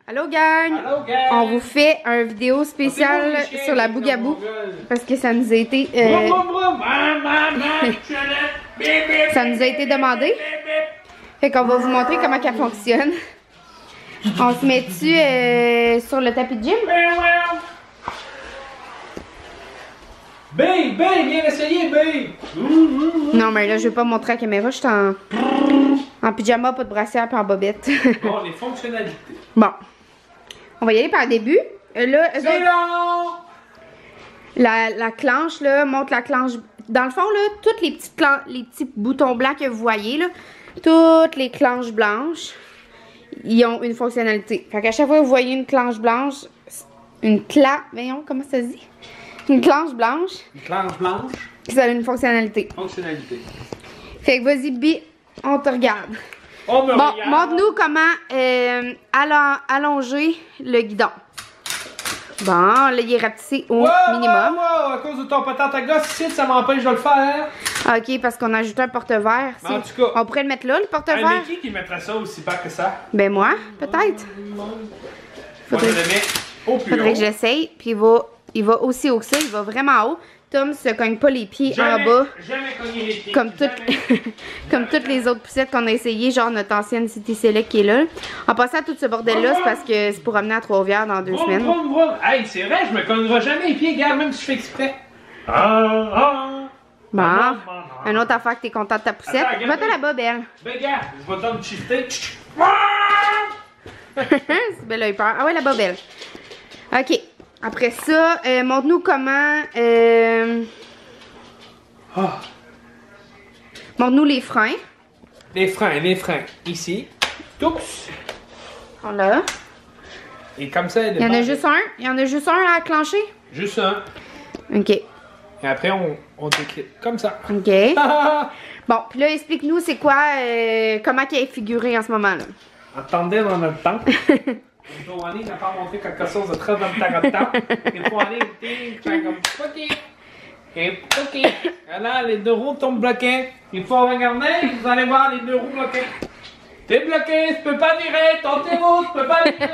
Allô gang! Allô gang! On vous fait un vidéo spéciale sur la Bougabou parce que ça nous a été ça nous a été demandé. Fait qu'on va vous montrer comment elle fonctionne. On se met dessus sur le tapis de gym. Babe, viens essayer, babe! Non mais là je vais pas montrer à la caméra, je suis en pyjama, pas de brassière puis en bobette. Bon, les fonctionnalités. Bon. On va y aller par le début. Là, C'est long! la clenche, là, montre la clenche. Dans le fond, là, toutes les petits boutons blancs que vous voyez, là, toutes les clenches blanches, ils ont une fonctionnalité. Fait qu'à chaque fois que vous voyez une clenche blanche, voyons, comment ça se dit? Une clenche blanche. Une clenche blanche. Ça a une fonctionnalité. Fonctionnalité. Fait que vas-y, Bi, on te regarde. On me Bon, regarde. montre-nous comment allonger le guidon. Bon, là, il est rapetissé au minimum. À cause de ton patente à gosse ici, ça m'empêche de le faire. Ok, parce qu'on a ajouté un porte-verre. En tout cas. On pourrait le mettre là, le porte-verre. Mais qui mettrait ça aussi bas que ça? Ben moi, peut-être. Moi, je le mets au plus Faudrait haut. que j'essaye. Puis il va aussi haut que ça, il va vraiment haut. Tom se cogne pas les pieds en bas. Jamais cogné les pieds. Comme toutes les autres poussettes qu'on a essayé, genre notre ancienne City Select qui est là. En passant à tout ce bordel-là, c'est parce que c'est pour amener à Trois-Rivières dans 2 semaines. Hey, c'est vrai, je me cognerai jamais les pieds, gars, même si je fais exprès. Bon, une autre affaire que t'es content de ta poussette. Attends, regarde. Va-t'en là-bas, belle. Ben, gars, je vais te shifter. C'est belle, a eu peur. Ah ouais, là-bas, belle. Ok. Après ça, montre-nous comment... Montre-nous les freins. Les freins. Ici. Tous. On l'a. Et comme ça, Il y en a juste un. Il y en a juste un à clencher. Juste un. Ok. Et après, on déclipe. Comme ça. Ok. Bon, puis là, explique-nous c'est quoi, comment il est figuré en ce moment là. Attendez dans notre temps. Il faut aller, il n'a pas montré quelque chose de très intéressant. Il faut aller, faire comme OK. Et OK. Et là, les 2 roues tombent bloquées. Il faut regarder, vous allez voir les 2 roues bloquées. T'es bloqué, tu peux pas virer. Tentez-vous, tu peux pas virer.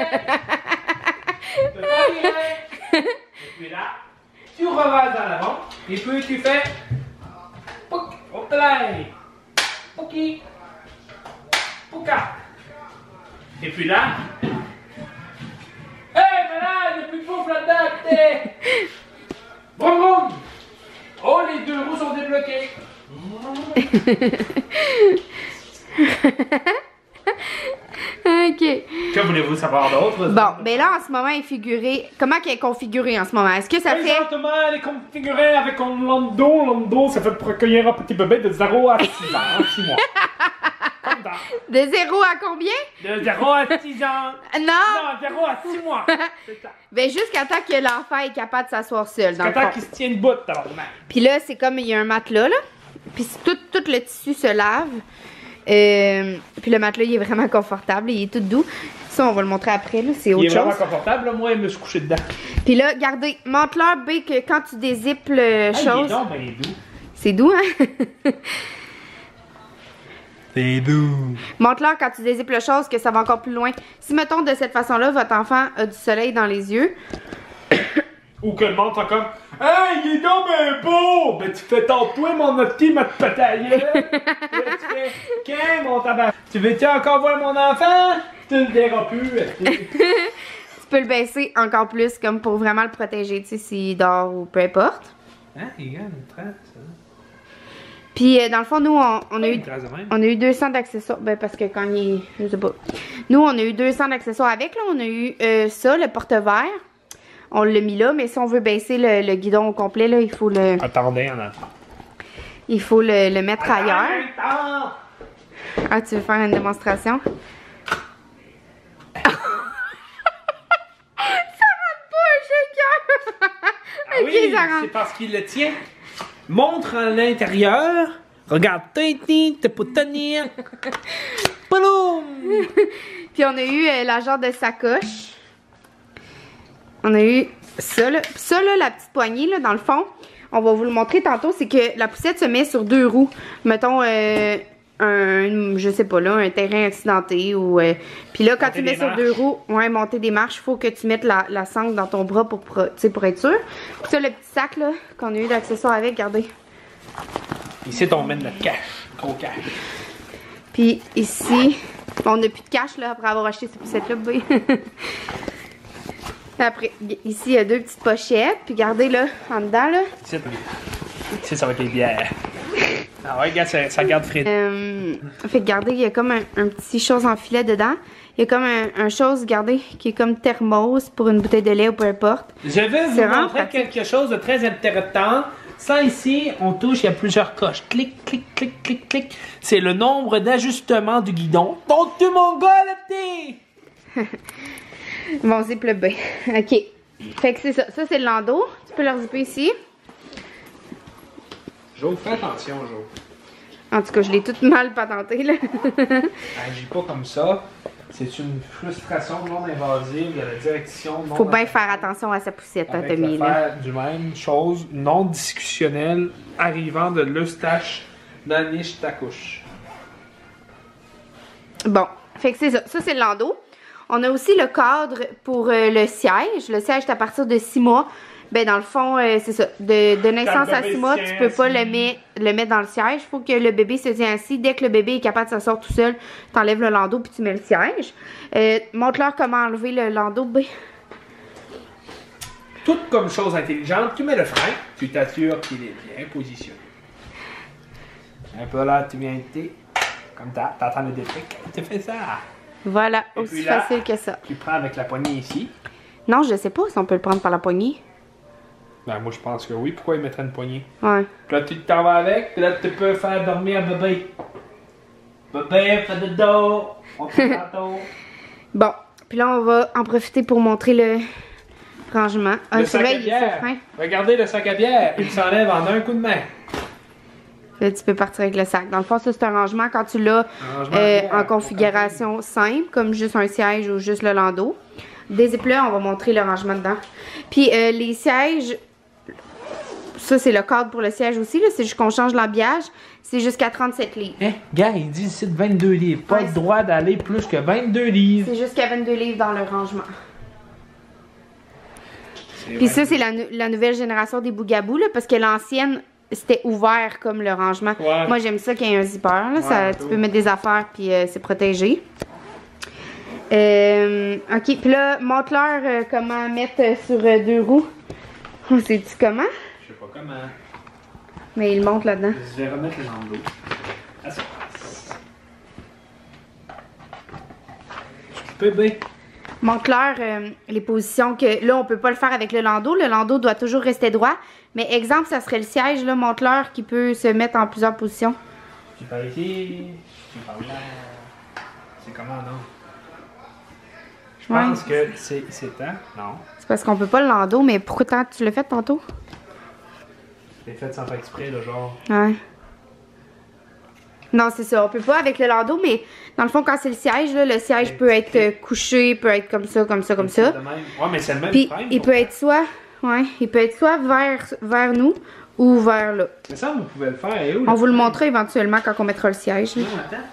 Tu peux pas virer. Et puis là, tu revases à l'avant. Et puis tu fais. Pouc, hop là. Pouki. Pouka. Et puis là. Hey, mais là, il n'y a plus de pouf là-dedans, t'es. Vroom, vroom. Oh, les 2 roues sont débloquées. Ok. Que voulez-vous savoir d'autre? Bon, ben là en ce moment il est figuré. Comment il est configuré en ce moment? Est-ce que ça fait. Présentement, elle est configurée avec un lando. Lando, ça fait pour accueillir un petit bébé de 0 à 6 ans, 6 mois. Comme ça. De 0 à combien? De 0 à 6 ans. Non! Non, 0 à 6 mois. C'est ça. Ben jusqu'à temps que l'enfant est capable de s'asseoir seul dans le Jusqu'à temps fond. qu'il se tienne bout, tabarnak. Puis là, c'est comme il y a un matelas là. Puis tout le tissu se lave. Puis le matelas, il est vraiment confortable. Il est tout doux. Ça, on va le montrer après. C'est autre Il est vraiment chose. confortable, là. Moi, il me suis couché dedans. Puis là, regardez, montre-leur, B, que quand tu dézippes le Il est chose. donc ben doux. C'est doux, hein? C'est doux. Montre-leur quand tu dézippes le chose que ça va encore plus loin. Si, mettons, de cette façon-là, votre enfant a du soleil dans les yeux. Ou que le monde soit comme hey, il est donc ben beau! Ben tu fais toi mon petit ma pataille! Là tu fais qu'un mon tabac! Tu veux-tu encore voir mon enfant? Tu le verras plus! Tu peux le baisser encore plus, comme pour vraiment le protéger, tu sais, s'il dort ou peu importe. Hein, il y a une trace, ça. Puis, dans le fond, nous, on a eu... Une trace de même. On a eu 200 d'accessoires. Ben, parce que quand il est... Je sais pas. Nous, on a eu 200 d'accessoires avec. Là, on a eu ça, le porte-verre. On l'a mis là, mais si on veut baisser le guidon au complet, là, il faut le... Attendez, on attend. Il faut le mettre ailleurs. Attends. Ah, tu veux faire une démonstration? Ça rentre pas un shaker! Ah Ok, oui, ça rentre. c'est parce qu'il le tient. Montre à l'intérieur. Regarde, t'es pour tenir. Paloum! Puis on a eu la genre de sacoche. On a eu ça là. Puis ça là, la petite poignée là, dans le fond, on va vous le montrer tantôt, c'est que la poussette se met sur 2 roues. Mettons, je sais pas là, un terrain accidenté ou puis là quand Monter tu mets des sur marches. 2 roues, ouais, monter des marches, il faut que tu mettes la sangle dans ton bras pour être sûr. Puis ça, le petit sac là qu'on a eu d'accessoires avec, regardez. Ici, on met notre cash. Gros cash. Puis ici, on n'a plus de cash là après avoir acheté ces poussettes là, bébé. Après, ici, il y a 2 petites pochettes. Puis regardez là, en dedans là. Ici, ça va être les bières. Ah ouais, regarde, ça garde frais. Fait que regardez, il y a comme un petit chose en filet dedans. Il y a comme un chose, regardez, qui est comme thermos pour une bouteille de lait ou peu importe. Je vais vous C'est vraiment montrer pratique. quelque chose de très intéressant. Ça ici, on touche, il y a plusieurs coches. Clic, clic, clic, clic, clic. C'est le nombre d'ajustements du guidon. Donc, tu mon gars, le petit! Bon, zip le bain. OK. Fait que c'est ça. Ça, c'est le landau. Tu peux le zipper ici. Jo, fais attention, Jo. En tout cas, je l'ai toute mal patenté, là. Agis pas comme ça. C'est une frustration non invasive de la direction. Non Faut bien faire attention à sa poussette, hein, avec Tommy, là. l'affaire du même chose non discutionnelle arrivant de l'Eustache d'Anish Takouche. Bon. Fait que c'est ça. Ça, c'est le landau. On a aussi le cadre pour le siège. Le siège est à partir de 6 mois. Ben, dans le fond, c'est ça. De naissance Quand le à bébé 6 mois, se tu tient peux pas assis. le mettre dans le siège. Il faut que le bébé se tienne assis. Dès que le bébé est capable de s'asseoir tout seul, tu enlèves le landau puis tu mets le siège. Montre-leur comment enlever le landau. Ben. Tout comme chose intelligente, tu mets le frein, tu t'assures qu'il est bien positionné. Un peu là, tu viens t'es comme t'entends le déclic, tu fais ça. Voilà, Et aussi puis là, facile que ça. Tu prends avec la poignée ici. Non, je sais pas si on peut le prendre par la poignée. Ben moi je pense que oui, pourquoi il mettrait une poignée? Ouais. Puis là tu t'en vas avec, puis là tu peux faire dormir bébé. Bébé, fais de dos, on te tantôt. Bon, puis là, on va en profiter pour montrer le rangement. Le c'est sac vrai, à il est bière. sur frein. Regardez le sac à bière, il s'enlève en un coup de main. Là, tu peux partir avec le sac. Dans le fond, ça, c'est un rangement quand tu l'as Un rangement à bière, en configuration simple, comme juste un siège ou juste le landau. Des zip-là, on va montrer le rangement dedans. Puis les sièges, ça, c'est le cadre pour le siège aussi. C'est juste qu'on change l'habillage. C'est jusqu'à 37 livres. Eh, gars, il dit ici de 22 livres. Pas Ouais, le droit d'aller plus que 22 livres. C'est jusqu'à 22 livres dans le rangement. C'est Puis ça, c'est la nouvelle génération des bougabous, là, parce que l'ancienne, c'était ouvert comme le rangement. Ouais. Moi, j'aime ça qu'il y ait un zipper. Là, Ouais, ça, tu peux mettre des affaires, puis c'est protégé. OK, puis là, montre-leur comment mettre sur 2 roues. On sait-tu comment? Je sais pas comment. Mais il monte là-dedans. Je vais remettre les jambes d'eau. À sa place. Bébé. Montre-leur les positions que... Là, on peut pas le faire avec le landau. Le landau doit toujours rester droit. Mais exemple, ça serait le siège. Là, montre-leur qui peut se mettre en plusieurs positions. Tu parles ici, tu parles là. C'est comment, non? Je pense que c'est temps. Non. C'est parce qu'on peut pas le landau, mais pourquoi tu l'as fait tantôt? C'est fait sans faire exprès, le genre. Ouais. Non, c'est ça. On peut pas avec le landau, mais dans le fond, quand c'est le siège, là, le siège peut être couché, peut être comme ça, comme ça, comme ça. De même. Ouais, mais c'est le même Puis frame, il peut être soit, il peut être soit vers nous ou vers là. Mais ça, vous pouvez le faire. Et où, On vous le montrera éventuellement quand on mettra le siège. là. Non, attends.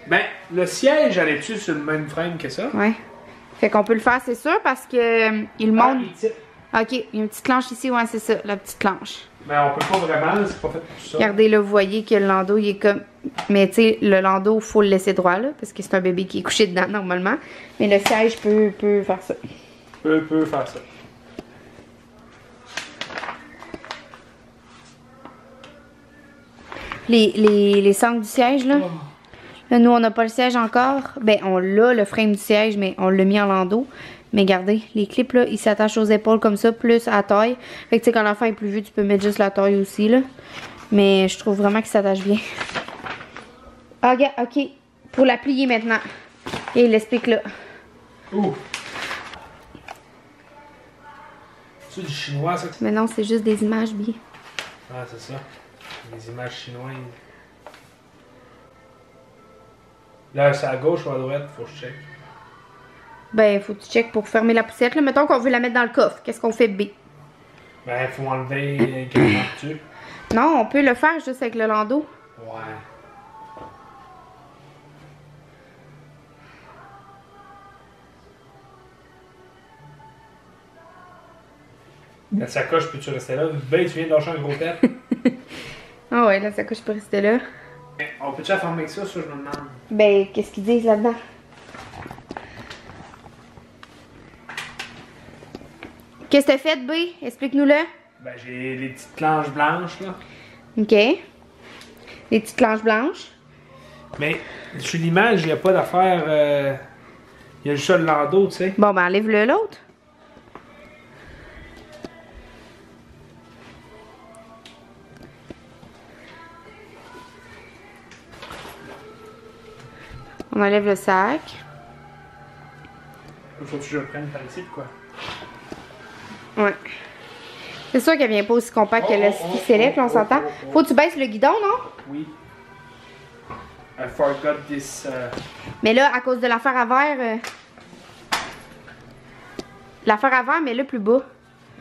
Ben, le siège, allait-tu sur le même frame que ça? Ouais. Fait qu'on peut le faire, c'est sûr, parce que il monte. Ah, il tire. Ok, il y a une petite planche ici, ouais, c'est ça, la petite planche. Ben, on peut pas vraiment, là, c'est pas fait pour ça. Regardez là, vous voyez que le landau, il est comme. Mais tu sais, le landau, il faut le laisser droit là, parce que c'est un bébé qui est couché dedans normalement. Mais le siège peut faire ça. Peut faire ça. Les sangles du siège là. Là, nous, on n'a pas le siège encore. Ben, on l'a, le frame du siège, mais on l'a mis en landau. Mais regardez, les clips, là, ils s'attachent aux épaules comme ça, plus à la taille. Fait que, tu sais, quand l'enfant est plus vieux, tu peux mettre juste la taille aussi, là. Mais je trouve vraiment qu'il s'attache bien. Ah, regarde, OK. Pour la plier maintenant. Et il l'explique là. Ouh! C'est du chinois, ça? Mais non, c'est juste des images bien. Ah, c'est ça. Des images chinoises. Là, c'est à gauche ou à droite? Faut que je check. Ben, faut que tu checkes pour fermer la poussette, là. Mettons qu'on veut la mettre dans le coffre. Qu'est-ce qu'on fait, B? Ben, faut enlever carrément dessus. Non, on peut le faire juste avec le landau. Ouais. La sacoche, peux-tu rester là? Ben, tu viens de lâcher un gros tête. Ah ouais, la sacoche peut rester là. On peut-tu la fermer avec ça, je me demande? Ben, qu'est-ce qu'ils disent là-dedans? Qu'est-ce que t'as fait, B? Explique-nous-le. Ben, j'ai les petites planches blanches, là. OK. Les petites planches blanches. Mais, sur l'image, il n'y a pas d'affaire. Il y a juste le landau, tu sais. Bon, ben, enlève-le l'autre. On enlève le sac. Faut que je le prenne par ici, quoi. Ouais. C'est sûr qu'elle vient pas aussi compacte que le select, on s'entend. Faut que tu baisses le guidon, non? Oui. I forgot this. Mais là, à cause de l'affaire à verre. L'affaire à verre, mais là, plus bas.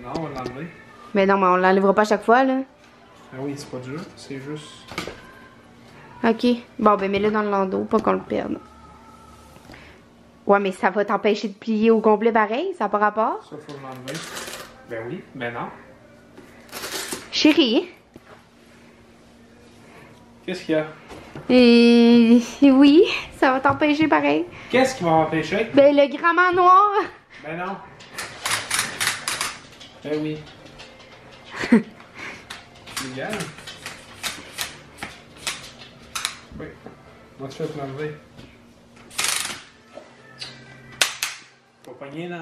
Non, on va l'enlever. Mais non, mais on l'enlèvera pas à chaque fois, là. Ah oui, c'est pas dur, c'est juste. OK. Bon, ben, mets-le dans le landau, pas qu'on le perde. Ouais, mais ça va t'empêcher de plier au complet pareil, ça n'a pas rapport. Ça, faut l'enlever. Ben oui, ben non. Chérie. Qu'est-ce qu'il y a? Oui, ça va t'empêcher pareil. Qu'est-ce qui va m'empêcher? Ben, le gramment noir. Ben non. Ben oui. Légal. Oui. Moi, tu fais pour l'enlever. Faut pogner là.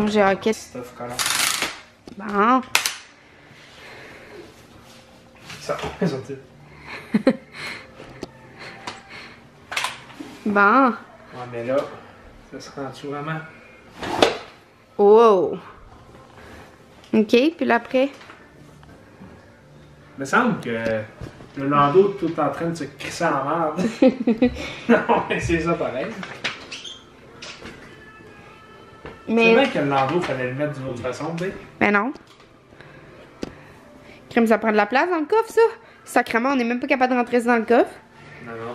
J'ai roquette. Stuff collant. Bon. Ça, ils ont dit. Bon. Ouais, mais là, ça se rend-tu vraiment? Wow. OK, puis là, après? Il me semble que le landau est tout en train de se crisser en merde. Non, mais c'est ça pareil. Mais... C'est vrai que le landau, fallait le mettre d'une autre façon, B. Ben non. Crème, ça prend de la place dans le coffre, ça? Sacrément, on n'est même pas capable de rentrer ça dans le coffre. Non, non,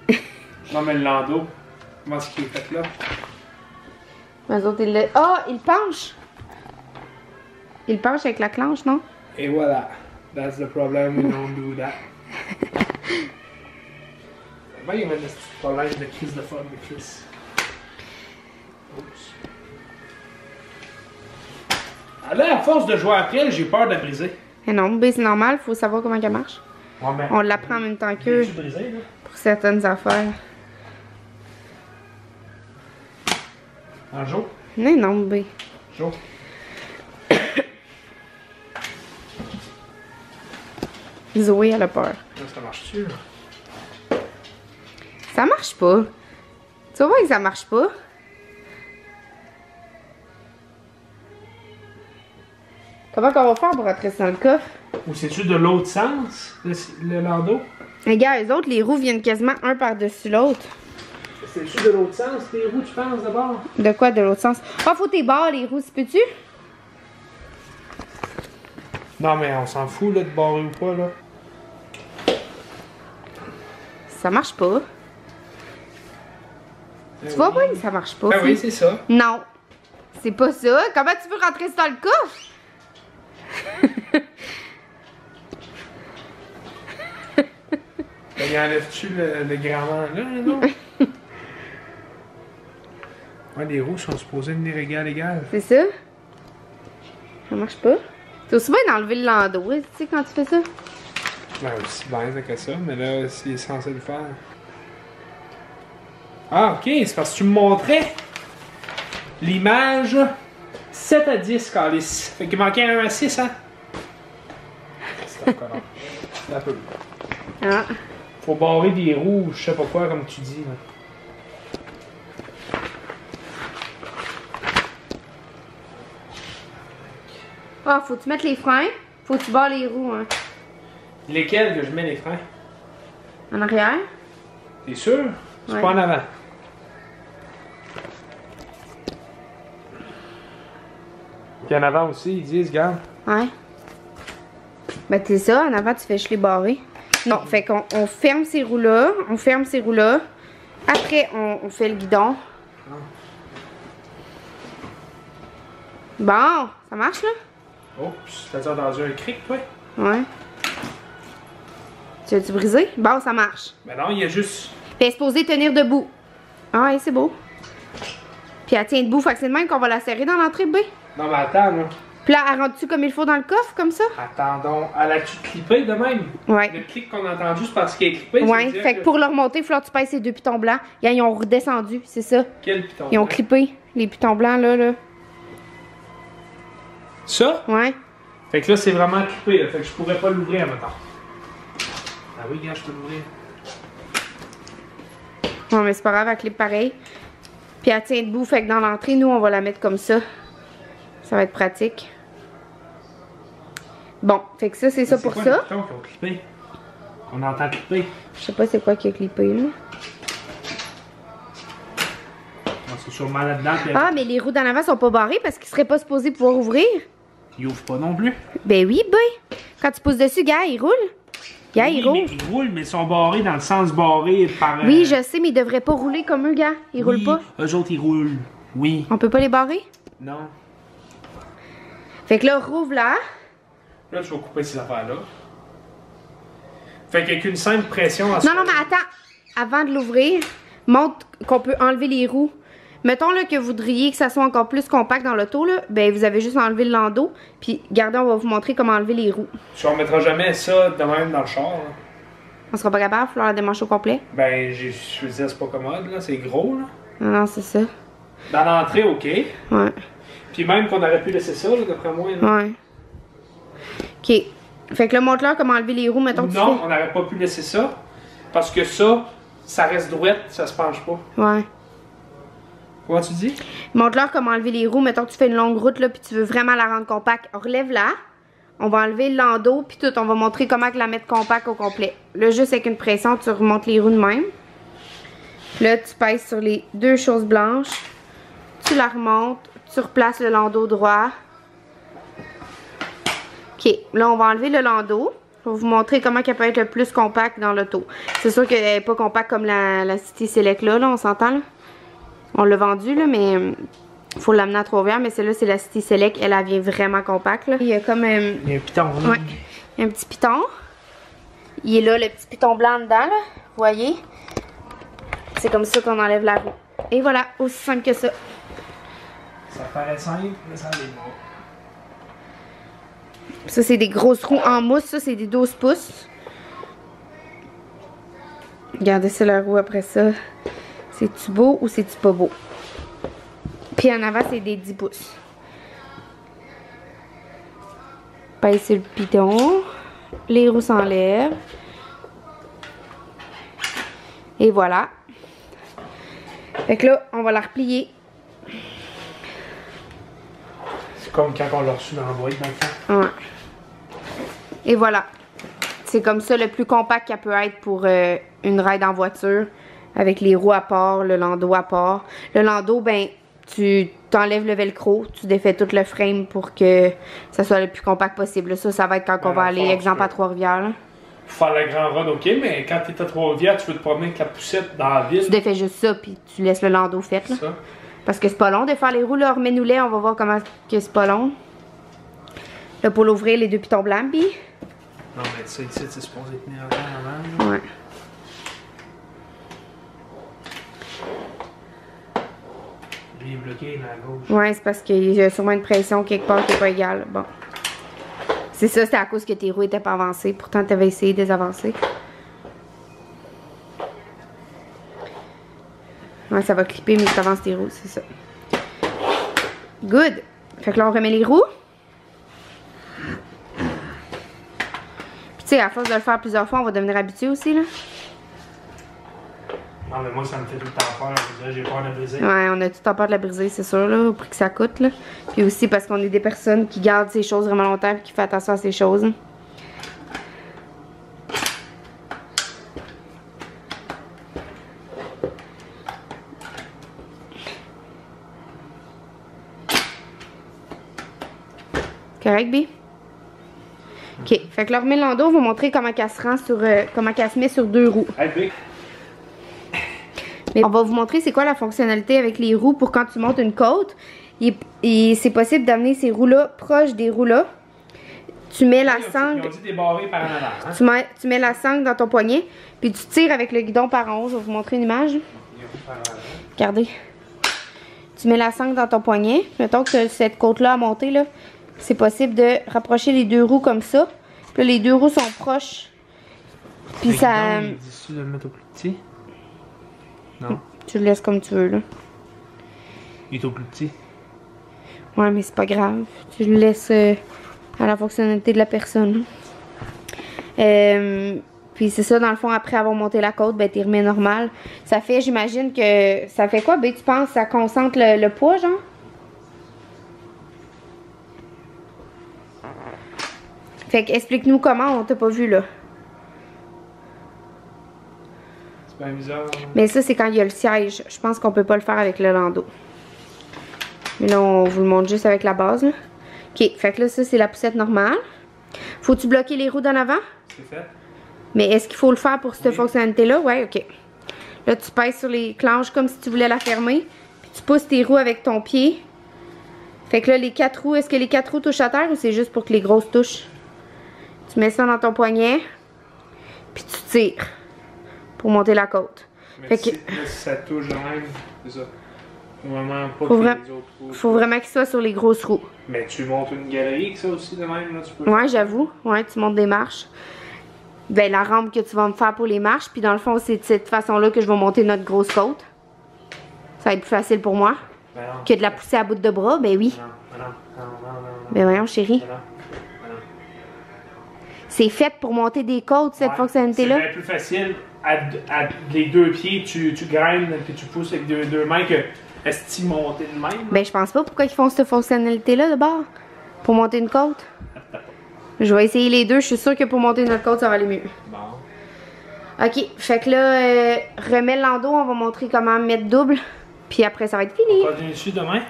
c'est pas. Non, mais le landau, comment est-ce qu'il est fait là? Les autres, ils le... Ah, il penche! Il penche avec la clenche, non? Et voilà. That's the problem, we don't do that. Ben, il y avait des petits problèmes de crise de forme de crise. Oups. Ah là, à force de jouer après, j'ai peur de la briser. Mais non, ben c'est normal, faut savoir comment elle marche. Ouais, mais... On l'apprend en même temps qu'eux L'as-tu brisé, là? pour certaines affaires. En jour? Mais non, ben. Jour? Zoé, elle a peur. Là, ça marche-tu, là? Ça marche pas. Tu vois que ça marche pas? Comment qu'on va faire pour rentrer ça dans le coffre? Ou c'est-tu de l'autre sens, le landau? Les gars, les autres, les roues viennent quasiment un par-dessus l'autre. C'est-tu de l'autre sens, les roues, tu penses, d'abord? De quoi, de l'autre sens? Ah, faut tes barres, les roues, si peux-tu? Non, mais on s'en fout, là, de barrer ou pas, là. Ça marche pas. Tu vois bien que ça marche pas. Ben oui, fille? c'est ça. Non. C'est pas ça. Comment tu veux rentrer ça dans le coffre? Ben, y enlèves-tu le gramment, là, non? Ouais, les roues sont supposées venir égal. C'est ça? Ça marche pas. T'as aussi bien d'enlever le landau, tu sais, quand tu fais ça? Ben, aussi bien que ça, mais là, il est censé le faire. Ah, ok, c'est parce que tu me montrais l'image 7 à 10, Calice. Fait qu'il manquait un à 6, hein? C'est un connard. C'est un peu. Ah. Faut barrer des roues, je sais pas quoi, comme tu dis, là. Ah, faut-tu mettre les freins? Faut-tu barrer les roues, hein? Lesquels que je mets les freins? En arrière? T'es sûr? C'est Ouais. pas en avant. Puis en avant aussi, ils disent, regarde. Ouais. Ben, c'est ça, en avant, tu fais juste les barrer. Non, fait qu'on ferme ces roues-là. On ferme ces roues-là. Après, on fait le guidon. Bon, ça marche, là? Oups, t'as entendu un cric, toi? Ouais. Tu as-tu brisé? Bon, ça marche. Ben non, il y a juste... Puis elle est supposée tenir debout. Ah, ouais, c'est beau. Puis elle tient debout, fait que c'est de même qu'on va la serrer dans l'entrée B. Non, mais attends, là. Puis là, elle rentre-tu comme il faut dans le coffre, comme ça? Attendons, elle a-tu clippé de même? Ouais. Le clic qu'on a entendu, c'est parce qu'il est clippé. Ouais, fait que pour le remonter, il faut que tu pèses ces deux pitons blancs. Ils ont redescendu, c'est ça. Quel piton? Ils ont clippé les pitons blancs, là. Ça? Ouais. Fait que là, c'est vraiment clippé, là. Fait que je pourrais pas l'ouvrir maintenant. Ah oui, gars, je peux l'ouvrir. Non, mais c'est pas grave, elle clip pareil. Puis elle tient debout, fait que dans l'entrée, nous, on va la mettre comme ça. Ça va être pratique. Bon, fait que ça, c'est ça pour ça. C'est quoi les pitons qui ont clippé? On entend clipper. Je sais pas c'est quoi qui a clippé, là. C'est sûrement là-dedans. Ah, mais les roues d'en avant sont pas barrées parce qu'ils seraient pas supposés pouvoir ouvrir. Ils ouvrent pas non plus. Ben oui, ben. Quand tu pousses dessus, gars, ils roulent. Gars, Oui, ils roulent. mais ils roulent, mais ils sont barrés dans le sens barré par... Oui, je sais, mais ils devraient pas rouler comme eux, gars. Ils roulent pas. Eux autres, ils roulent. Oui. On peut pas les barrer? Non. Fait que là, rouvre là. Là, je vais couper ces affaires-là. Fait qu'avec une simple pression... Non, non, mais attends. Avant de l'ouvrir, montre qu'on peut enlever les roues. Mettons là que vous voudriez que ça soit encore plus compact dans l'auto, là, ben vous avez juste enlevé le landau. Puis, regardez, on va vous montrer comment enlever les roues. Tu ne remettras jamais ça de même dans le char, là. On sera pas capable, il va falloir la démancher au complet. Ben, je veux dire, c'est pas commode, là. C'est gros, là. Non, non, c'est ça. Dans l'entrée, OK. Ouais. Puis même qu'on aurait pu laisser ça, là, d'après moi. Là. Ouais. OK. Fait que là, montre-leur comment enlever les roues, mettons que tu Non, fais. on n'aurait pas pu laisser ça. Parce que ça reste droite, ça se penche pas. Ouais. Comment tu dis? Montre-leur comment enlever les roues. Mettons que tu fais une longue route, là, puis tu veux vraiment la rendre compacte. Relève-la. On va enlever le landau, puis tout. On va montrer comment la mettre compacte au complet. Là, juste avec une pression, tu remontes les roues de même. Là, tu pèses sur les deux choses blanches. Tu la remontes. Tu replaces le landau droit. OK. Là, on va enlever le landau. Pour vous montrer comment elle peut être le plus compacte dans l'auto. C'est sûr qu'elle n'est pas compacte comme la City Select là, on s'entend là. On l'a vendu là, mais il faut l'amener à Trois-Rivières. Mais celle-là, c'est la City Select. Elle vient vraiment compacte là. Il y a comme Il y a un piton. ouais, un petit piton. Il est là, le petit piton blanc dedans là. Vous voyez? C'est comme ça qu'on enlève la roue. Et voilà, aussi simple que ça. Ça paraît simple, mais ça l'est pas. Ça, c'est des grosses roues en mousse. Ça, c'est des 12 pouces. Regardez ça, la roue après ça. C'est-tu beau ou c'est-tu pas beau? Puis en avant, c'est des 10 pouces. Pèse sur le piton. Les roues s'enlèvent. Et voilà. Fait que là, on va la replier. C'est comme quand on l'a reçu dans la boîte, dans le fond. Ouais. Et voilà. C'est comme ça le plus compact qu'elle peut être pour une ride en voiture. Avec les roues à part, le landau à part. Le landau, ben, tu t'enlèves le velcro, tu défais tout le frame pour que ça soit le plus compact possible. Ça va être quand on va aller, exemple, à Trois-Rivières. Pour faire la grande run, OK, mais quand tu es à Trois-Rivières, tu veux te promener avec la poussette dans la ville. Tu défais juste ça, puis tu laisses le landau fait, là. Ça. Parce que c'est pas long de faire les roues, là. Remets-nous-les, on va voir comment que c'est pas long. Là, pour l'ouvrir, les deux pitons blancs, puis... Non, mais ça, ici, c'est supposé tenir en avant. Ouais. Lui, il est bloqué là, à gauche. Ouais, c'est parce qu'il y a sûrement une pression quelque part qui est pas égale. Bon. C'est ça, c'était à cause que tes roues étaient pas avancées. Pourtant, tu avais essayé de les avancer. Ouais, ça va clipper, mais tu avances tes roues, c'est ça. Good! Fait que là, on remet les roues. Puis tu sais, à force de le faire plusieurs fois, on va devenir habitué aussi, là. Non, mais moi, ça me fait tout le temps peur. J'ai peur de briser. Ouais, on a tout le temps peur de la briser, c'est sûr, là, au prix que ça coûte, là. Puis aussi parce qu'on est des personnes qui gardent ces choses vraiment longtemps et qui font attention à ces choses. Correct, B? OK. Fait que leur Mélando, on va vous montrer comment elle se rend sur, comment elle se met sur 2 roues. Hey, B. Mais on va vous montrer c'est quoi la fonctionnalité avec les roues pour quand tu montes une côte. Et c'est possible d'amener ces roues-là proches des roues-là. Tu mets la sangle. Ils ont dit débarrer par en avant. Hein? Tu mets la sangle dans ton poignet. Puis tu tires avec le guidon par en haut. Je vais vous montrer une image. Regardez. Tu mets la sangle dans ton poignet. Mettons que cette côte-là à monter, là, c'est possible de rapprocher les 2 roues comme ça. Puis là, les 2 roues sont proches. Puis ça. Il dit-tu de le mettre au plus petit? Non. Tu le laisses comme tu veux, là. Il est au plus petit. Ouais, mais c'est pas grave. Tu le laisses à la fonctionnalité de la personne. Puis c'est ça, dans le fond, après avoir monté la côte, ben t'es remets normal. Ça fait, j'imagine que... Ça fait quoi, ben tu penses? Ça concentre le poids, genre? Fait que explique-nous comment, on t'a pas vu, là. C'est bien bizarre. Hein? Mais ça, c'est quand il y a le siège. Je pense qu'on peut pas le faire avec le landau. Mais là, on vous le montre juste avec la base, là. OK, fait que là, ça, c'est la poussette normale. Faut-tu bloquer les roues d'en avant? C'est fait. Mais est-ce qu'il faut le faire pour cette fonctionnalité-là? Ouais, OK. Là, tu pèses sur les clenches comme si tu voulais la fermer. Puis tu pousses tes roues avec ton pied. Fait que là, les 4 roues, est-ce que les 4 roues touchent à terre ou c'est juste pour que les grosses touchent? Tu mets ça dans ton poignet. Puis tu tires pour monter la côte. Mais fait si, que... là, si ça touche de même, c'est ça. Vraiment pas Faut, que les autres roues. faut vraiment qu'il soit sur les grosses roues. Mais tu montes une galerie avec ça aussi de même, là, tu peux. Ouais, j'avoue. Ouais, tu montes des marches. Ben, la rampe que tu vas me faire pour les marches. Puis dans le fond, c'est de cette façon-là que je vais monter notre grosse côte. Ça va être plus facile pour moi. Ben non. Que de la pousser à bout de bras, ben oui. Non. Ben voyons, chérie. Ben non. C'est fait pour monter des côtes, cette fonctionnalité-là. C'est bien plus facile. À les 2 pieds, tu graines puis tu pousses avec deux mains que est-ce que monter de même? Ben, je pense pas pourquoi ils font cette fonctionnalité-là de bord. Pour monter une côte. Je vais essayer les deux. Je suis sûre que pour monter notre côte, ça va aller mieux. Bon. OK. Fait que là, remets le landau. On va montrer comment mettre double. Puis après, ça va être fini. On va continuer dessus demain?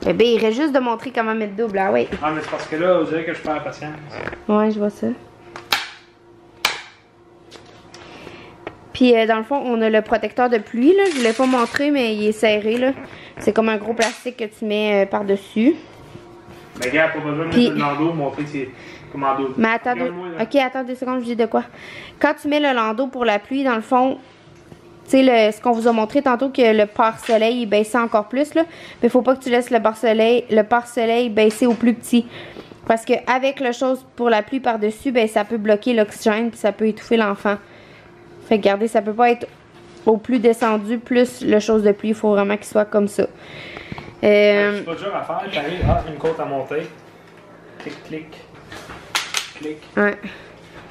Eh ben, il reste juste de montrer comment mettre double. Ah ouais. Ah, mais c'est parce que là, vous dirait que je perds patience. Ouais, je vois ça. Puis dans le fond, on a le protecteur de pluie, là. Je voulais pas montrer, mais il est serré, là. C'est comme un gros plastique que tu mets par-dessus. Mais gars, pas besoin de mettre le landau, montrer c'est comment dos. Mais attends, ok, attends 2 secondes, je dis de quoi. Quand tu mets le landau pour la pluie, dans le fond, tu sais, ce qu'on vous a montré tantôt, que le pare-soleil baissait encore plus, là. Mais faut pas que tu laisses le pare-soleil baisser au plus petit. Parce que avec le chose pour la pluie par-dessus, ben ça peut bloquer l'oxygène puis ça peut étouffer l'enfant. Fait que regardez, ça peut pas être au plus descendu, plus le chose de pluie. Il faut vraiment qu'il soit comme ça. C'est pas dur à faire, t'arrives, une côte à monter. Clic, clic. Clic. Ouais.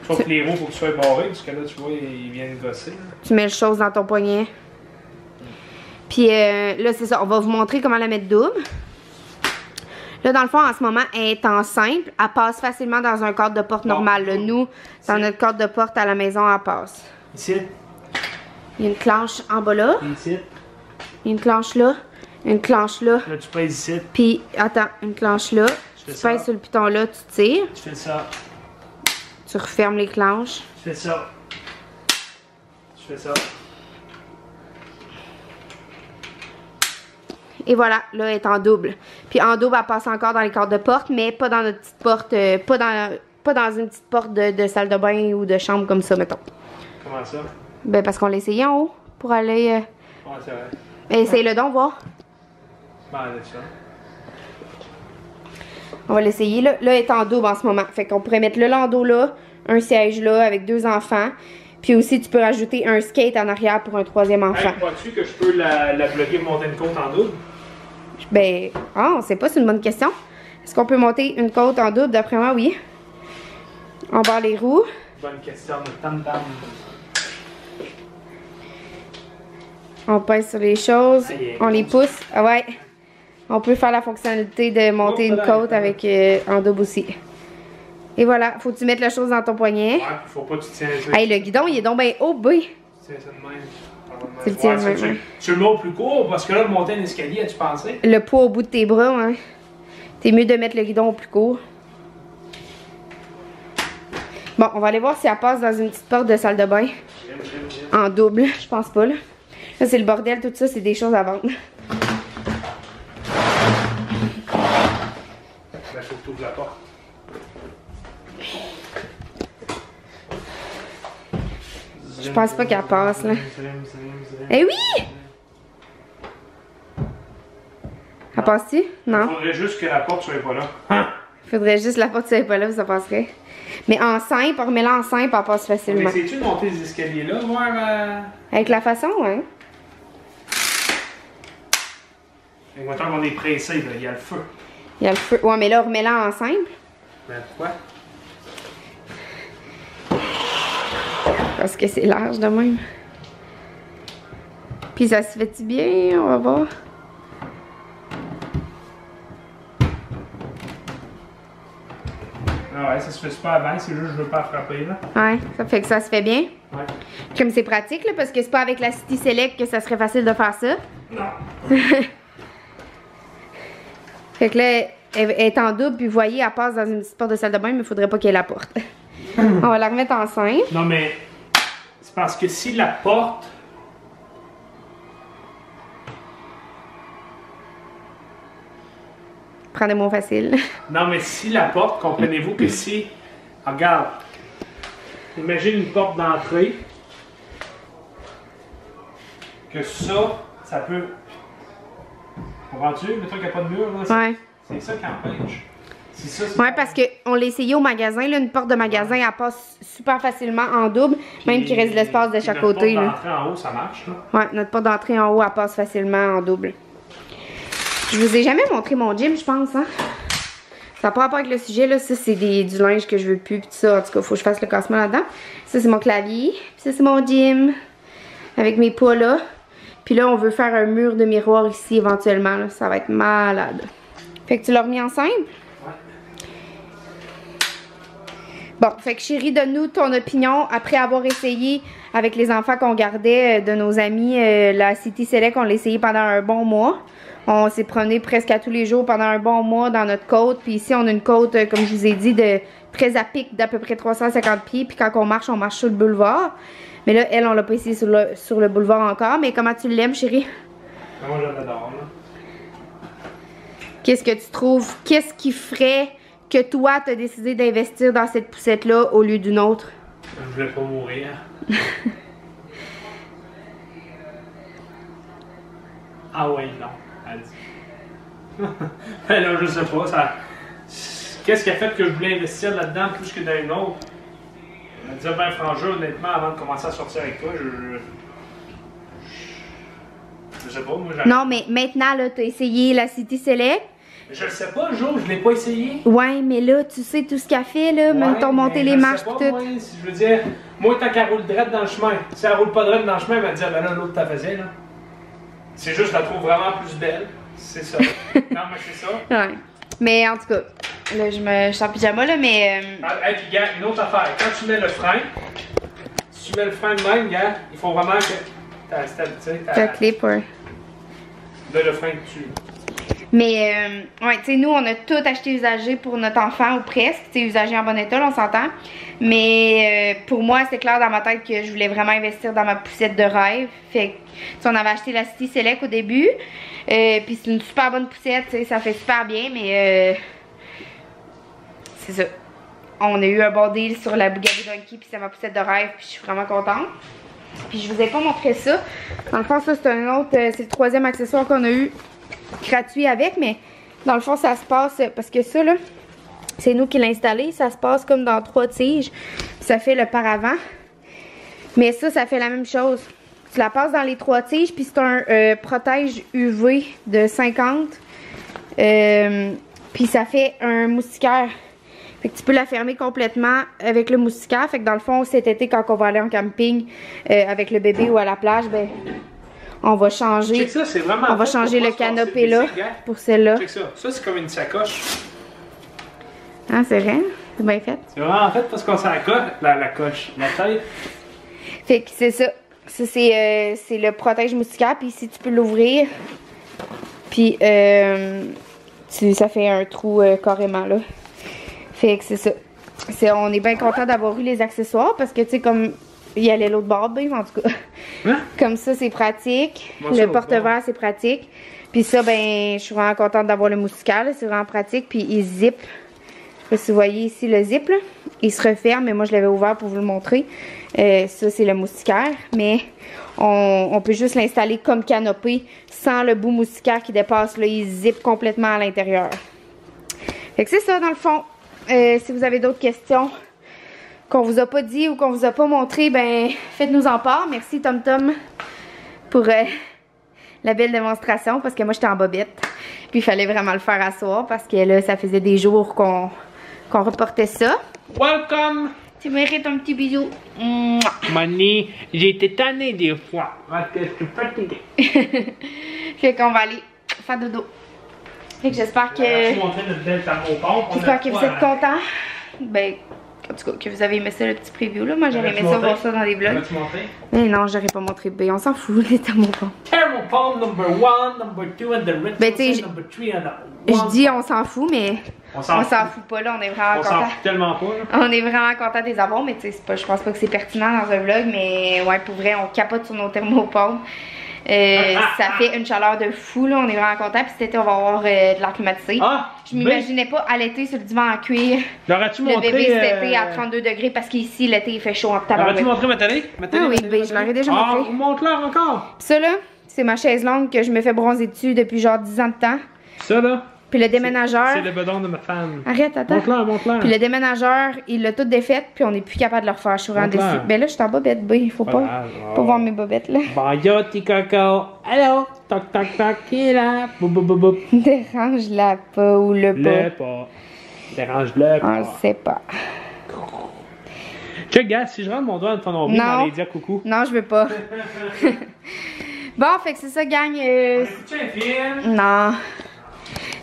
Sauf que les roues, faut que tu sois barré, parce que là, tu vois, ils viennent gosser. Là. Tu mets le chose dans ton poignet. Puis là, c'est ça. On va vous montrer comment la mettre double. Là, dans le fond, en ce moment, elle est en simple. Elle passe facilement dans un cadre de porte normal. Là, nous, dans notre cadre de porte à la maison, elle passe. Ici. Il y a une clenche en bas là. Ici. Il y a une clenche là. Une clenche là. Là, tu pèses ici. Puis, attends, une clenche là. Tu pèses sur le piton là, tu tires. Tu fais ça. Tu refermes les clenches. Tu fais ça. Tu fais ça. Et voilà, là, elle est en double. Puis en double, elle passe encore dans les cadres de porte, mais pas dans notre petite porte, pas dans une petite porte de salle de bain ou de chambre comme ça, mettons. Comment ça? Ben, parce qu'on l'a essayé en haut pour aller... Ouais, c'est vrai. Essaye-le donc, voir. Ben, allez, ça. On va l'essayer, là. Là, elle est en double en ce moment. Fait qu'on pourrait mettre le landau là, un siège là, avec 2 enfants. Puis aussi, tu peux rajouter un skate en arrière pour un 3e enfant. Hey, crois-tu que je peux la bloquer pour monter une côte en double? Ben, on sait pas, c'est une bonne question. Est-ce qu'on peut monter une côte en double? D'après moi, oui. On barre les roues. Bonne question de tam-tam. On pèse sur les choses. On les pousse. Ah ouais. On peut faire la fonctionnalité de monter une côte avec en double aussi. Et voilà, faut que tu mettes la chose dans ton poignet. Ouais, faut pas que tu tiens ça. Hey, le guidon, il est donc bien haut, B. Tu tiens ça de même. Tu le tiens de même. Tu le mets au plus court parce que là, monter un escalier, as-tu pensé? Le poids au bout de tes bras, hein. T'es mieux de mettre le guidon au plus court. Bon, on va aller voir si elle passe dans une petite porte de salle de bain. En double, je pense pas là. Là, c'est le bordel, tout ça, c'est des choses à vendre. Là, faut que tu ouvres la porte. Je pense pas qu'elle passe là. Eh oui! Elle passe-tu? Non. Il faudrait juste que la porte soit pas là. Hein? Faudrait juste la porte soit pas là, ça passerait. Mais en simple, en remettant en simple, elle passe facilement. Mais essayes-tu de monter les escaliers là, voir Avec la façon, hein? Et maintenant qu'on est pressé, là, il y a le feu. Il y a le feu. Ouais, mais là, remets-la en simple. Ben pourquoi? Parce que c'est large de même. Puis ça se fait-tu bien? On va voir. Ah ouais, ça se fait super bien, c'est juste que je veux pas frapper là. Ouais, ça fait que ça se fait bien. Ouais. Comme c'est pratique, là, parce que c'est pas avec la City Select que ça serait facile de faire ça. Non. Fait que là, elle est en double, puis vous voyez, elle passe dans une petite porte de salle de bain, mais il faudrait pas qu'elle la porte. On va la remettre en simple. Non, mais c'est parce que si la porte. Prends des mots faciles. Non, mais si la porte, comprenez-vous que si. Regarde. Imagine une porte d'entrée. Que ça peut. Comprends-tu? Le truc qu'il n'y a pas de mur, là. Ouais. C'est ça qui empêche. C'est ça, Ouais, parce qu'on l'a essayé au magasin, là, une porte de magasin, elle passe super facilement en double, même qu'il reste de l'espace de chaque côté. Notre là. porte d'entrée en haut, ça marche, là. Ouais, notre porte d'entrée en haut, elle passe facilement en double. Je vous ai jamais montré mon gym, je pense, hein? Ça n'a pas rapport avec le sujet, là. Ça, c'est du linge que je veux plus, pis tout ça. En tout cas, faut que je fasse le cassement là-dedans. Ça, c'est mon clavier. Puis ça, c'est mon gym. Avec mes poids là. Puis là, on veut faire un mur de miroir ici éventuellement, là. Ça va être malade. Fait que tu l'as remis en simple? Ouais. Bon, fait que chérie, donne-nous ton opinion après avoir essayé avec les enfants qu'on gardait de nos amis la City Select. On l'a essayé pendant un bon mois. On s'est promené presque à tous les jours pendant un bon mois dans notre côte. Puis ici, on a une côte, comme je vous ai dit, de très à pic d'à peu près 350 pieds. Puis quand on marche sur le boulevard. Mais là, elle, on l'a pas essayé sur le boulevard encore. Mais comment tu l'aimes, chérie? Moi, je l'adore, là. Qu'est-ce que tu trouves? Qu'est-ce qui ferait que toi, tu as décidé d'investir dans cette poussette-là au lieu d'une autre? Je voulais pas mourir. Ah ouais, non, elle dit. Ben là, je sais pas, ça... Qu'est-ce qui a fait que je voulais investir là-dedans plus que dans une autre? Je me disais, ben franchement, honnêtement, avant de commencer à sortir avec toi, je sais pas, moi j'ai... Non, mais maintenant, là, tu as essayé la City Select. Je le sais pas, Jo, je l'ai pas essayé. Ouais, mais là, tu sais tout ce qu'elle fait, là. Mettons monter les marches pis pis tout. Moi, si je veux dire, moi, tant qu'elle roule droite dans le chemin, si elle roule pas droite dans le chemin, elle va dire, ben là, l'autre t'as faisait, là. C'est juste, je la trouve vraiment plus belle. C'est ça. Non, mais c'est ça. Ouais. Mais en tout cas, là, je suis en pyjama, là, mais. Et puis, gars, une autre affaire. Quand tu mets le frein, si tu mets le frein de même, gars, il faut vraiment que Ta clip, ouais. Là, le frein dessus. Mais, ouais, tu sais, nous, on a tout acheté usagé pour notre enfant, ou presque. Tu sais, usagé en bon état, là, on s'entend. Mais, pour moi, c'est clair dans ma tête que je voulais vraiment investir dans ma poussette de rêve. Fait que, tu sais, on avait acheté la City Select au début. Puis c'est une super bonne poussette, tu sais, ça fait super bien, mais, c'est ça. On a eu un bon deal sur la Bugatti Donkey, puis c'est ma poussette de rêve, puis je suis vraiment contente. Puis je vous ai pas montré ça. Dans le fond, ça, c'est un autre, c'est le troisième accessoire qu'on a eu gratuit avec, mais dans le fond, ça se passe, parce que ça, là, c'est nous qui l'avons installé. Ça se passe comme dans 3 tiges, puis ça fait le paravent. Mais ça fait la même chose. Tu la passes dans les 3 tiges, puis c'est un protège UV de 50. Puis ça fait un moustiquaire. Fait que tu peux la fermer complètement avec le moustiquaire. Fait que dans le fond, cet été, quand on va aller en camping avec le bébé ou à la plage, ben, on va changer. Check ça, c'est vraiment. On va changer le canopé là pour celle-là. Check ça. Ça, c'est comme une sacoche. Ah, c'est vrai? C'est bien fait. C'est vraiment en fait parce qu'on s'en coche, la coche, la tête. Fait que c'est ça. Ça, c'est le protège moustiquaire. Puis ici, tu peux l'ouvrir. Puis, ça fait un trou carrément là. Fait que c'est ça. on est bien content d'avoir eu les accessoires parce que, tu sais, comme il y allait l'autre bord, ben, en tout cas. Hein? Comme ça, c'est pratique. Moi, ça, Le l'autre porte-verre, c'est pratique. Puis ça, ben, je suis vraiment contente d'avoir le moustiquaire, c'est vraiment pratique. Puis il zip. Je sais pas si vous voyez ici le zip, là. Il se referme, mais moi, je l'avais ouvert pour vous le montrer. Ça, c'est le moustiquaire. Mais on peut juste l'installer comme canopée sans le bout moustiquaire qui dépasse, là. Il zip complètement à l'intérieur. Fait que c'est ça, dans le fond. Si vous avez d'autres questions qu'on vous a pas dit ou qu'on vous a pas montré, ben faites-nous en part. Merci TomTom pour la belle démonstration parce que moi j'étais en bobette. Puis il fallait vraiment le faire à soir parce que là ça faisait des jours qu'on reportait ça. Welcome! Tu mérites un petit bisou. Mouah. Mani, j'ai été tannée des fois parce que je suis fatiguée. Fait qu'on va aller faire dodo. Fait que j'espère que... J'espère que vous êtes contents. Ben, en tout cas, que vous avez aimé ça, le petit preview là. Moi, j'aurais aimé ça voir ça dans les vlogs. Mais non, j'aurais pas montré. Ben, on s'en fout, les thermopompes. Thermopompe number 1, number 2 and the ritual Ben, tu sais, number 3 and the 1. Je dis on s'en fout, mais On on s'en s'en fout pas là. On est vraiment On s'en contents. fout tellement pas, là. On est vraiment contents de les avoir, mais tu sais, je pense pas que c'est pertinent dans un vlog. Mais ouais, pour vrai, on capote sur nos thermopompes. Ça fait une chaleur de fou, là. On est vraiment contents. Puis cet été, on va avoir de l'air climatisé. Ah! Je m'imaginais pas allaiter sur le divan en cuir. L'aurais-tu Le montré... bébé cet été à 32 degrés parce qu'ici, l'été, il fait chaud en tabarouette. L'aurais-tu montré ma télé? Ah oui, ben, je leur ai déjà montré. Ah, montre-leur encore! Puis ça, là, c'est ma chaise longue que je me fais bronzer dessus depuis genre 10 ans de temps. Ça, là, Puis le déménageur... c'est le bedon de ma femme. Arrête, attends. Montre-leur, montre-leur. Puis le déménageur, il l'a tout défait, puis on n'est plus capable de le refaire. Je suis vraiment Montre-leur. déçue. Ben là, je suis en bobette, B. Il faut Voilà, pas voir mes bobettes, là. Bonjour, petit coco. Allô? Toc, toc, toc, qui est là? Boum, boum, boum, boum. Dérange-la pas ou le pas. Le pas. Dérange-le On le pas. sait pas. Check, gars, si je rentre mon doigt dans ton nombril, Non. dans les dire coucou. Non, je veux pas. Bon, fait que c'est ça, gang. C'est un film? Non.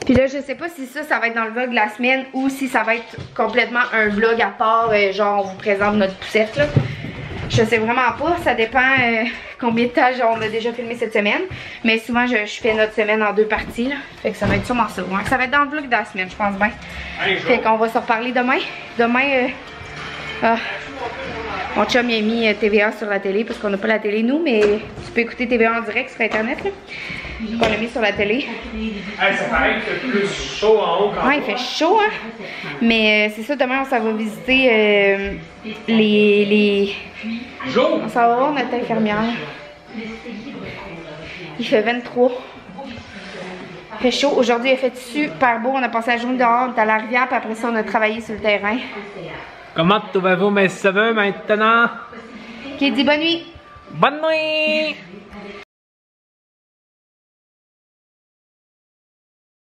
Puis là, je sais pas si ça va être dans le vlog de la semaine ou si ça va être complètement un vlog à part, genre on vous présente notre poussette, là. Je sais vraiment pas, ça dépend combien de temps on a déjà filmé cette semaine. Mais souvent, je fais notre semaine en 2 parties, là. Fait que ça va être sûrement ça. Ouais. Ça va être dans le vlog de la semaine, je pense bien. Fait qu'on va se reparler demain. Demain, mon chum il a mis TVA sur la télé parce qu'on n'a pas la télé nous, mais tu peux écouter TVA en direct sur internet, là. On l'a mis sur la télé. Hey, ça paraît que c'est plus chaud en haut qu'en bas. Ouais, il fait chaud, hein. Mais c'est ça, demain on s'en va visiter les... Jour? On s'en va voir notre infirmière. Il fait 23. Il fait chaud. Aujourd'hui, il a fait super beau. On a passé la journée dehors, on est à la rivière, puis après ça, on a travaillé sur le terrain. Comment trouvez-vous mes cheveux maintenant? Qui dit bonne nuit. Bonne nuit!